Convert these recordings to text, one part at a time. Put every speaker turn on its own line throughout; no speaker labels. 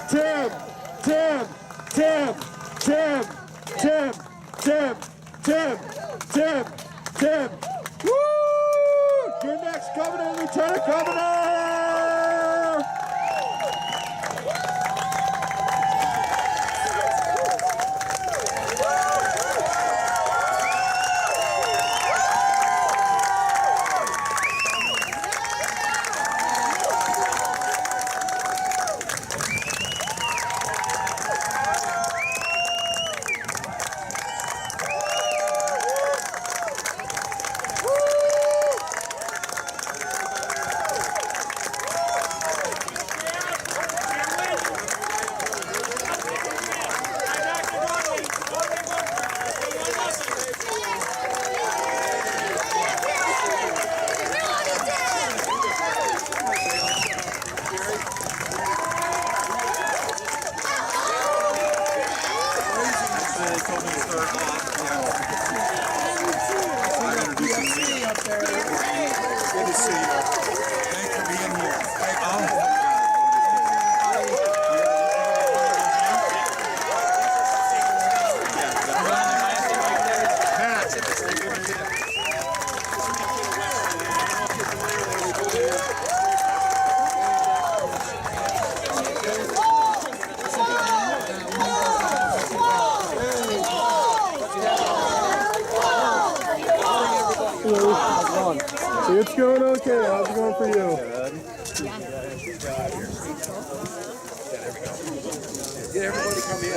Tim, Tim, Tim, Tim, Tim, Tim, Tim, Tim, Tim. Woo! Your next governor, Lieutenant Governor!
It's going okay. How's it going for you?
Get everybody come in.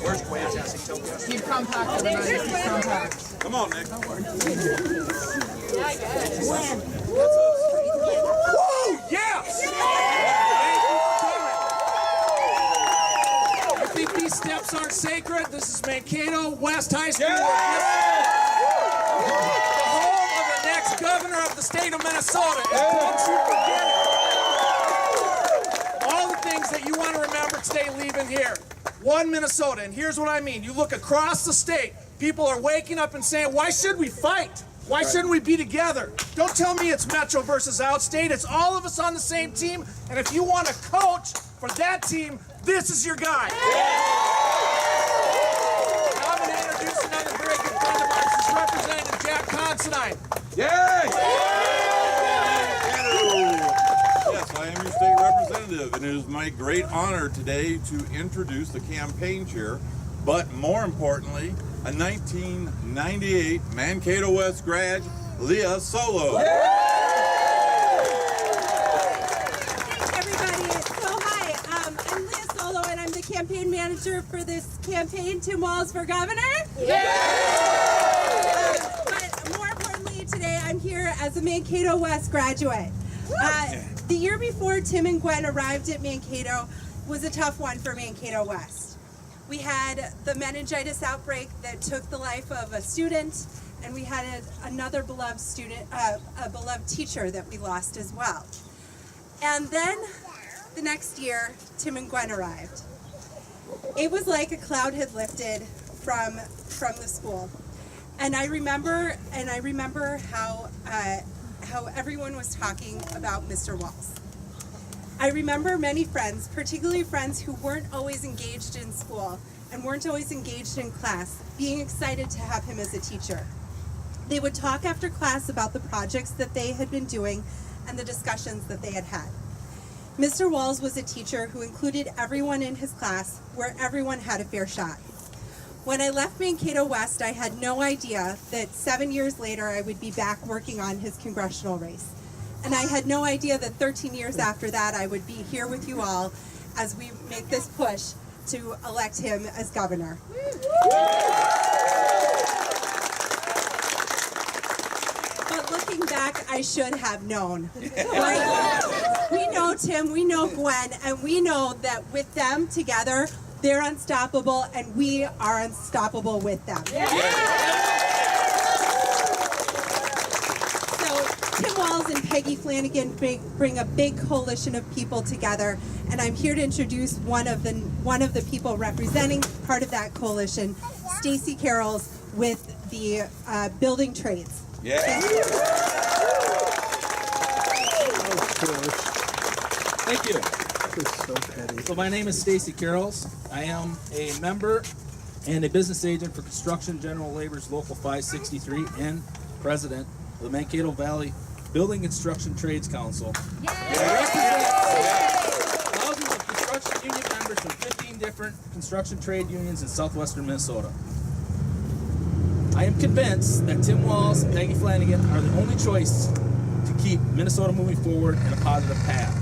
Where's Gwen?
Keep compact, everybody. Keep compact.
Come on, Nick.
Yeah, I get it.
Woo! Yes!
You think these steps aren't sacred? This is Mankato West High School. The home of the next governor of the state of Minnesota. Don't you forget it. All the things that you want to remember today leaving here. One Minnesota, and here's what I mean. You look across the state, people are waking up and saying, why should we fight? Why shouldn't we be together? Don't tell me it's Metro versus Outstate. It's all of us on the same team, and if you want to coach for that team, this is your guy. Now I'm going to introduce another very good friend of mine. This is Representative Jack Considine.
Yay! Yes, I am your state representative, and it is my great honor today to introduce the campaign chair, but more importantly, a 1998 Mankato West grad, Leah Solo.
Campaign manager for this campaign, Tim Walz for governor. But more importantly, today I'm here as a Mankato West graduate. The year before Tim and Gwen arrived at Mankato was a tough one for Mankato West. We had the meningitis outbreak that took the life of a student, and we had another beloved student, a beloved teacher that we lost as well. And then the next year, Tim and Gwen arrived. It was like a cloud had lifted from the school, and I remember how everyone was talking about Mr. Walz. I remember many friends, particularly friends who weren't always engaged in school and weren't always engaged in class, being excited to have him as a teacher. They would talk after class about the projects that they had been doing and the discussions that they had had. Mr. Walz was a teacher who included everyone in his class, where everyone had a fair shot. When I left Mankato West, I had no idea that 7 years later I would be back working on his congressional race. And I had no idea that 13 years after that I would be here with you all as we make this push to elect him as governor. But looking back, I should have known. Right? We know Tim, we know Gwen, and we know that with them together, they're unstoppable, and we are unstoppable with them. So Tim Walz and Peggy Flanagan bring a big coalition of people together, and I'm here to introduce one of the people representing part of that coalition, Stacy Carrolls with the building trades.
Yeah.
course.
Thank you.
This is so petty.
So my name is Stacy Carrolls. I am a member and a business agent for Construction General Labor's Local 563 and president of the Mankato Valley Building Construction Trades Council. I represent thousands of construction union members from 15 different construction trade unions in southwestern Minnesota. I am convinced that Tim Walz and Peggy Flanagan are the only choice to keep Minnesota moving forward in a positive path.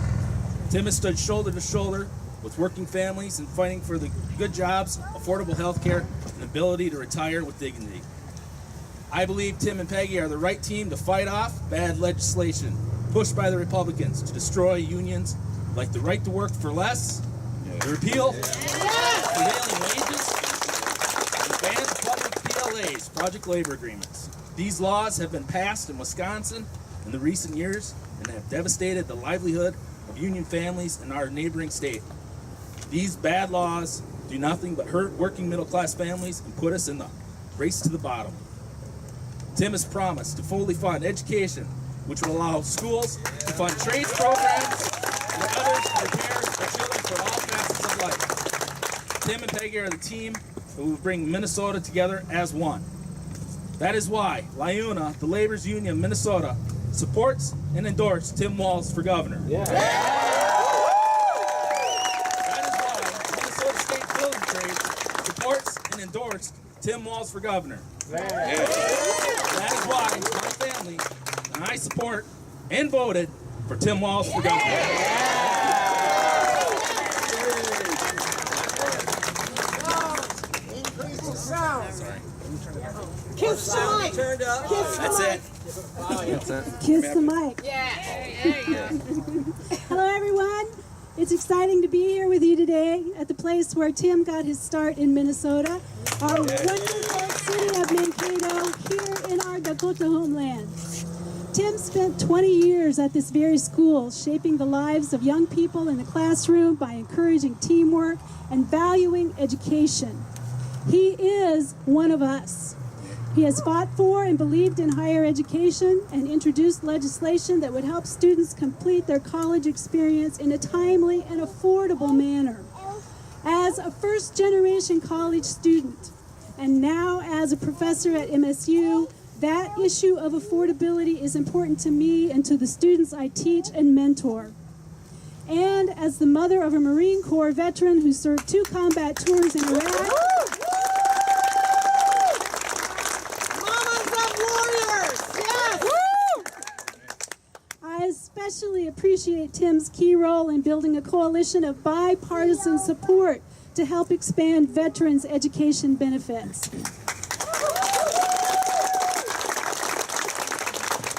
Tim has stood shoulder to shoulder with working families and fighting for the good jobs, affordable health care, and ability to retire with dignity. I believe Tim and Peggy are the right team to fight off bad legislation pushed by the Republicans to destroy unions like the right to work for less, the repeal of prevailing wages, and ban of public PLAs, project labor agreements. These laws have been passed in Wisconsin in the recent years and have devastated the livelihood of union families in our neighboring state. These bad laws do nothing but hurt working middle-class families and put us in the race to the bottom. Tim has promised to fully fund education, which will allow schools to fund trades programs and others to prepare our children for all facets of life. Tim and Peggy are the team who will bring Minnesota together as one. That is why LIUNA, the Labor's Union of Minnesota, supports and endorses Tim Walz for governor. That is why Minnesota State Building Trades supports and endorses Tim Walz for governor. That is why my family and I support and voted for Tim Walz for governor.
Kiss the mic.
That's it.
Kiss the mic.
Yeah.
Hello, everyone. It's exciting to be here with you today at the place where Tim got his start in Minnesota, our wonderful city of Mankato, here in our Dakota homeland. Tim spent 20 years at this very school, shaping the lives of young people in the classroom by encouraging teamwork and valuing education. He is one of us. He has fought for and believed in higher education and introduced legislation that would help students complete their college experience in a timely and affordable manner. As a first-generation college student, and now as a professor at MSU, that issue of affordability is important to me and to the students I teach and mentor. And as the mother of a Marine Corps veteran who served 2 combat tours in Iraq, I especially appreciate Tim's key role in building a coalition of bipartisan support to help expand veterans' education benefits.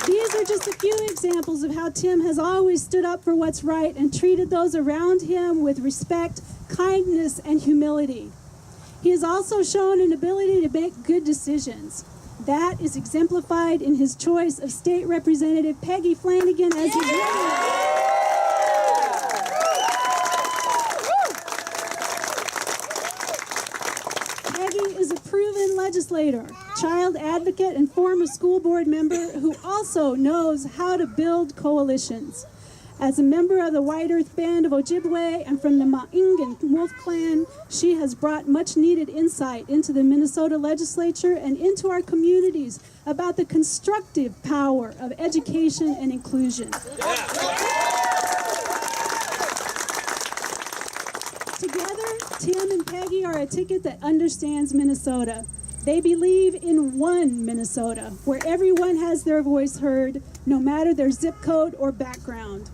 These are just a few examples of how Tim has always stood up for what's right and treated those around him with respect, kindness, and humility. He has also shown an ability to make good decisions. That is exemplified in his choice of State Representative Peggy Flanagan as his running. Peggy is a proven legislator, child advocate, and former school board member who also knows how to build coalitions. As a member of the White Earth Band of Ojibwe and from the Ma'ingan Wolf Clan, she has brought much needed insight into the Minnesota legislature and into our communities about the constructive power of education and inclusion. Together, Tim and Peggy are a ticket that understands Minnesota. They believe in one Minnesota, where everyone has their voice heard, no matter their zip code or background.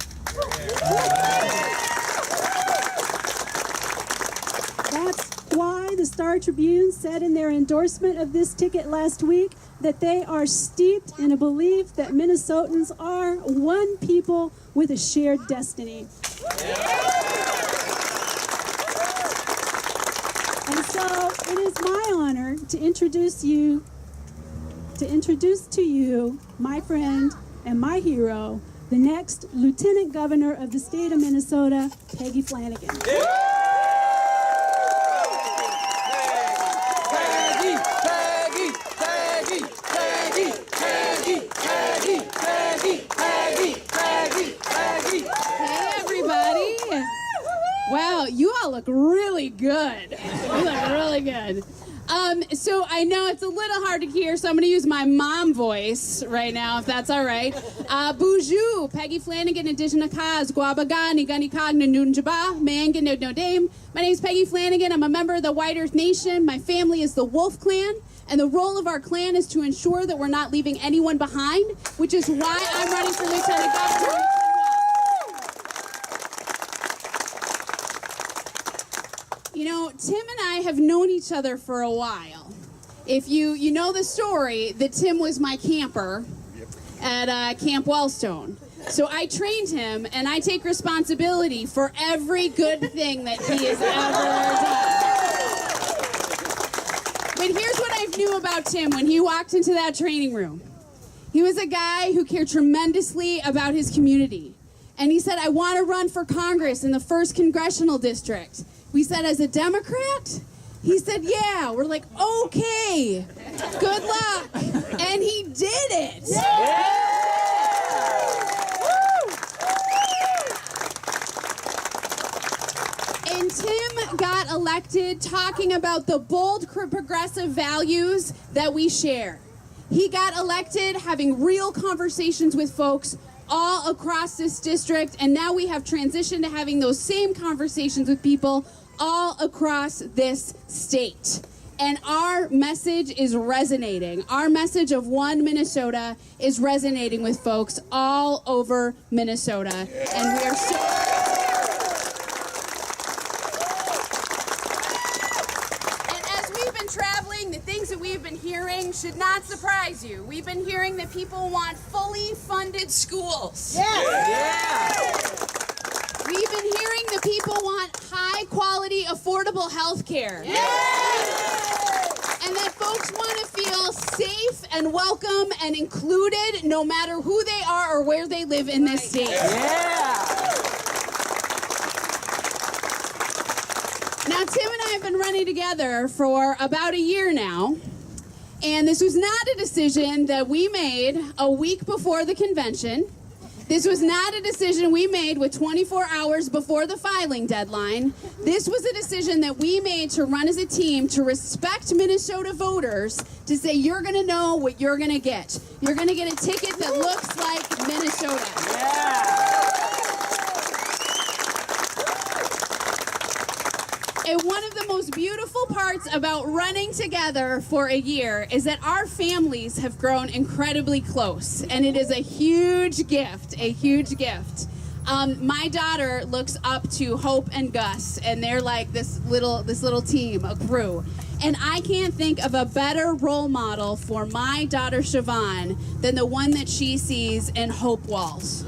That's why the Star Tribune said in their endorsement of this ticket last week that they are steeped in a belief that Minnesotans are one people with a shared destiny. And so it is my honor to introduce to you my friend and my hero, the next Lieutenant Governor of the state of Minnesota, Peggy Flanagan.
you all look really good. You look really good. So I know it's a little hard to hear, so I'm going to use my mom voice right now, if that's all right. Bonjour, Peggy Flanagan, edition of Kaz, Guabagani, Gani Cogna, Nunjaba, Mangan, no Dame. My name is Peggy Flanagan. I'm a member of the White Earth Nation. My family is the Wolf Clan, and the role of our clan is to ensure that we're not leaving anyone behind, which is why I'm running for Lieutenant Governor. You know, Tim and I have known each other for a while. If you know the story, that Tim was my camper at Camp Wellstone. So I trained him, and I take responsibility for every good thing that he has ever done. But here's what I knew about Tim when he walked into that training room. He was a guy who cared tremendously about his community. And he said, I want to run for Congress in the 1st Congressional District. We said, as a Democrat? He said, yeah. We're like, okay, good luck. And he did it. Yeah. And Tim got elected talking about the bold progressive values that we share. He got elected having real conversations with folks all across this district, and now we have transitioned to having those same conversations with people all across this state. And our message is resonating. Our message of One Minnesota is resonating with folks all over Minnesota. And we are so... And as we've been traveling, the things that we've been hearing should not surprise you. We've been hearing that people want fully funded schools. We've been hearing that people want high-quality, affordable health care. And that folks want to feel safe and welcome and included no matter who they are or where they live in this state. Now, Tim and I have been running together for about a year now. And this was not a decision that we made a week before the convention. This was not a decision we made with 24 hours before the filing deadline. This was a decision that we made to run as a team to respect Minnesota voters, to say you're going to know what you're going to get. You're going to get a ticket that looks like Minnesota. And one of the most beautiful parts about running together for a year is that our families have grown incredibly close, and it is a huge gift, a huge gift. My daughter looks up to Hope and Gus, and they're like this little team, a crew. And I can't think of a better role model for my daughter Siobhan than the one that she sees in Hope Walz.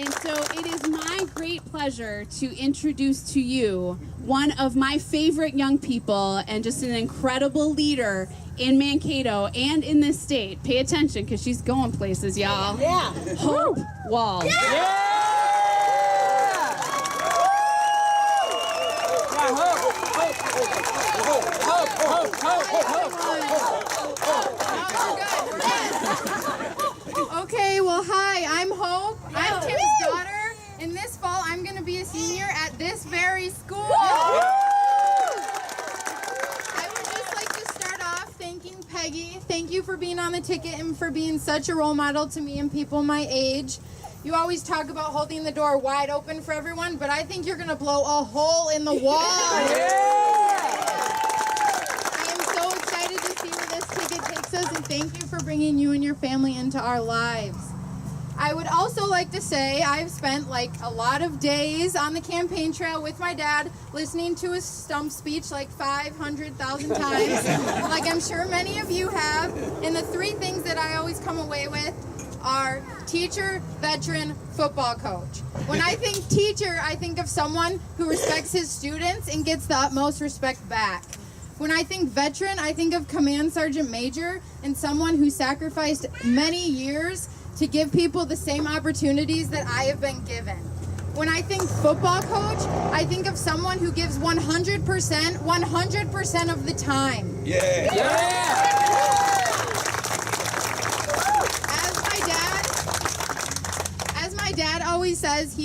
And so it is my great pleasure to introduce to you one of my favorite young people and just an incredible leader in Mankato and in this state. Pay attention because she's going places, y'all. Hope Walz.
Okay, well, hi, I'm Hope. I'm Tim's daughter, and this fall I'm going to be a senior at this very school. I would just like to start off thanking Peggy. Thank you for being on the ticket and for being such a role model to me and people my age. You always talk about holding the door wide open for everyone, but I think you're going to blow a hole in the wall. I am so excited to see where this ticket takes us, and thank you for bringing you and your family into our lives. I would also like to say I've spent like a lot of days on the campaign trail with my dad, listening to his stump speech like 500,000 times, like I'm sure many of you have. And the three things that I always come away with are teacher, veteran, football coach. When I think teacher, I think of someone who respects his students and gets the utmost respect back. When I think veteran, I think of Command Sergeant Major and someone who sacrificed many years to give people the same opportunities that I have been given. When I think football coach, I think of someone who gives 100% of the time. always says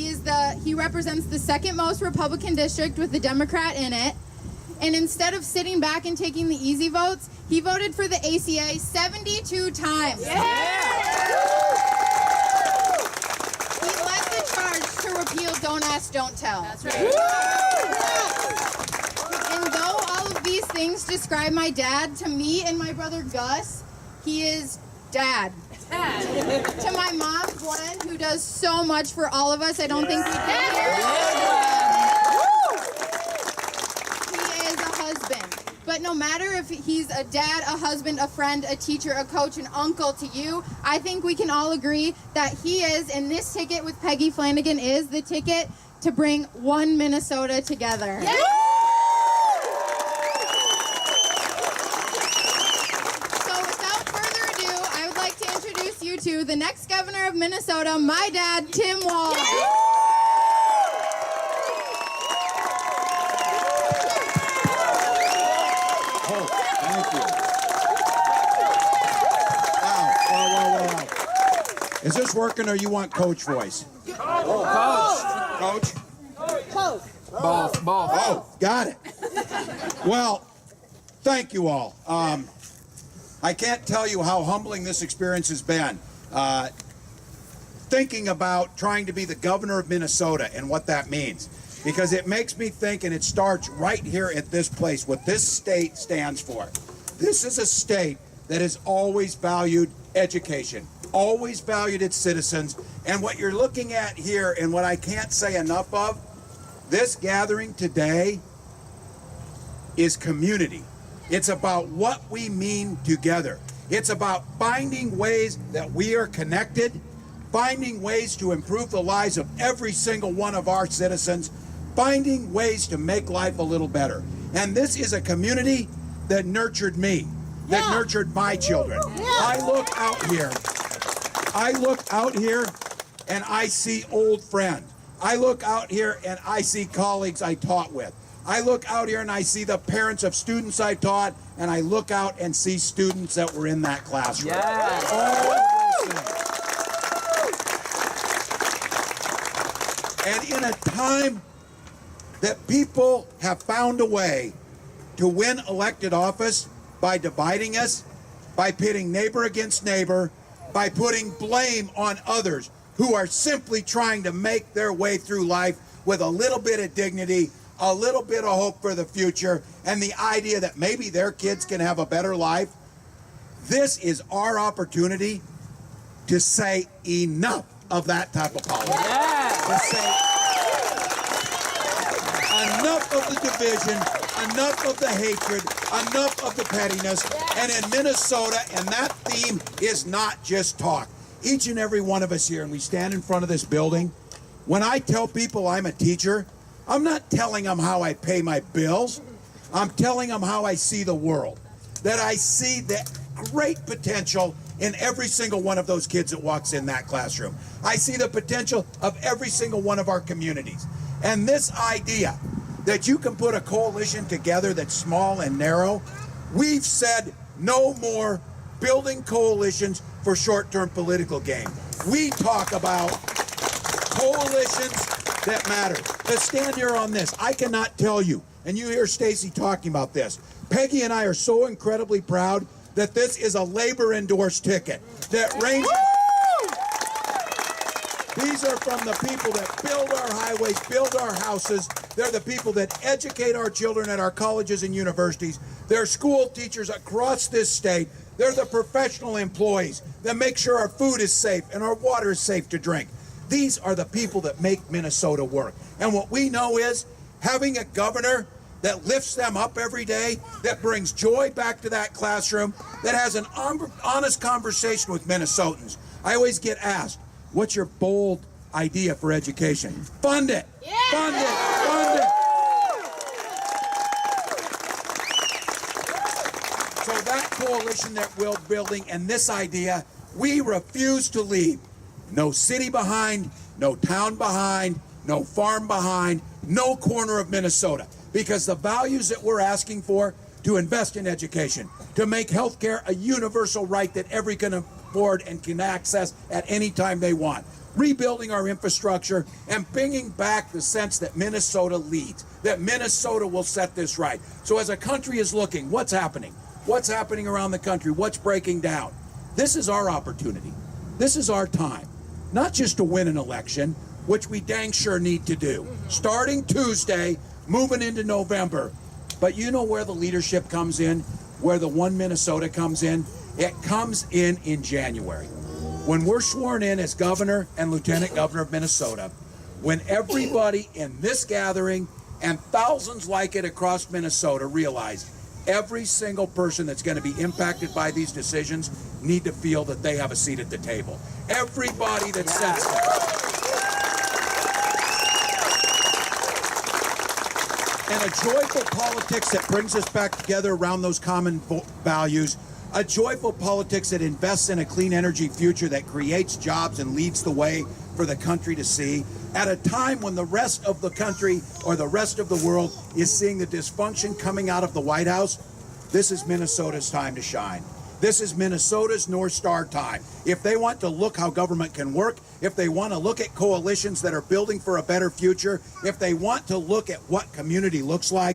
he represents the second most Republican district with the Democrat in it. And instead of sitting back and taking the easy votes, he voted for the ACA 72 times. He led the charge to repeal Don't Ask, Don't Tell. That's right. And though all of these things describe my dad, to me and my brother Gus, he is Dad. To my mom, Gwen, who does so much for all of us, I don't think we'd be here. He is a husband. But no matter if he's a dad, a husband, a friend, a teacher, a coach, an uncle to you, I think we can all agree that he is, and this ticket with Peggy Flanagan is the ticket to bring one Minnesota together. Yeah. To the next governor of Minnesota, my dad, Tim Walz.
Oh, thank you. Wow. Is this working or you want coach voice? Coach? Both. Oh, got it. Well, thank you all. I can't tell you how humbling this experience has been. Thinking about trying to be the governor of Minnesota and what that means. Because it makes me think, and it starts right here at this place, what this state stands for. This is a state that has always valued education, always valued its citizens. And what you're looking at here, and what I can't say enough of, this gathering today is community. It's about what we mean together. It's about finding ways that we are connected, finding ways to improve the lives of every single one of our citizens, finding ways to make life a little better. And this is a community that nurtured me, that nurtured my children. I look out here and I see old friends. I look out here and I see colleagues I taught with. I look out here and I see the parents of students I taught, and I look out and see students that were in that classroom. All of those things. And in a time that people have found a way to win elected office by dividing us, by pitting neighbor against neighbor, by putting blame on others who are simply trying to make their way through life with a little bit of dignity, a little bit of hope for the future, and the idea that maybe their kids can have a better life. This is our opportunity to say enough of that type of politics. To say enough of the division, enough of the hatred, enough of the pettiness. And in Minnesota, and that theme is not just talk. Each and every one of us here, and we stand in front of this building, when I tell people I'm a teacher, I'm not telling them how I pay my bills. I'm telling them how I see the world. That I see the great potential in every single one of those kids that walks in that classroom. I see the potential of every single one of our communities. And this idea that you can put a coalition together that's small and narrow, we've said no more building coalitions for short-term political gain. We talk about coalitions that matter. Let's stand here on this. I cannot tell you, and you hear Stacy talking about this. Peggy and I are so incredibly proud that this is a labor-endorsed ticket that ranges. These are from the people that build our highways, build our houses. They're the people that educate our children at our colleges and universities. They're school teachers across this state. They're the professional employees that make sure our food is safe and our water is safe to drink. These are the people that make Minnesota work. And what we know is having a governor that lifts them up every day, that brings joy back to that classroom, that has an honest conversation with Minnesotans. I always get asked, what's your bold idea for education? Fund it. Yeah. Fund it. Fund it. So that coalition that we're building and this idea, we refuse to leave. No city behind, no town behind, no farm behind, no corner of Minnesota. Because the values that we're asking for, to invest in education, to make healthcare a universal right that everyone can afford and can access at any time they want. rebuilding our infrastructure, and bringing back the sense that Minnesota leads, that Minnesota will set this right. So as a country is looking, what's happening? What's happening around the country? What's breaking down? This is our opportunity. This is our time. Not just to win an election, which we dang sure need to do. Starting Tuesday, moving into November. But you know where the leadership comes in, where the One Minnesota comes in? It comes in January. When we're sworn in as governor and lieutenant governor of Minnesota, when everybody in this gathering and thousands like it across Minnesota realize every single person that's going to be impacted by these decisions need to feel that they have a seat at the table. Everybody that sets and a joyful politics that brings us back together around those common values, a joyful politics that invests in a clean energy future that creates jobs and leads the way for the country to see, at a time when the rest of the country or the rest of the world is seeing the dysfunction coming out of the White House. This is Minnesota's time to shine. This is Minnesota's North Star time. If they want to look how government can work, if they want to look at coalitions that are building for a better future, if they want to look at what community looks like,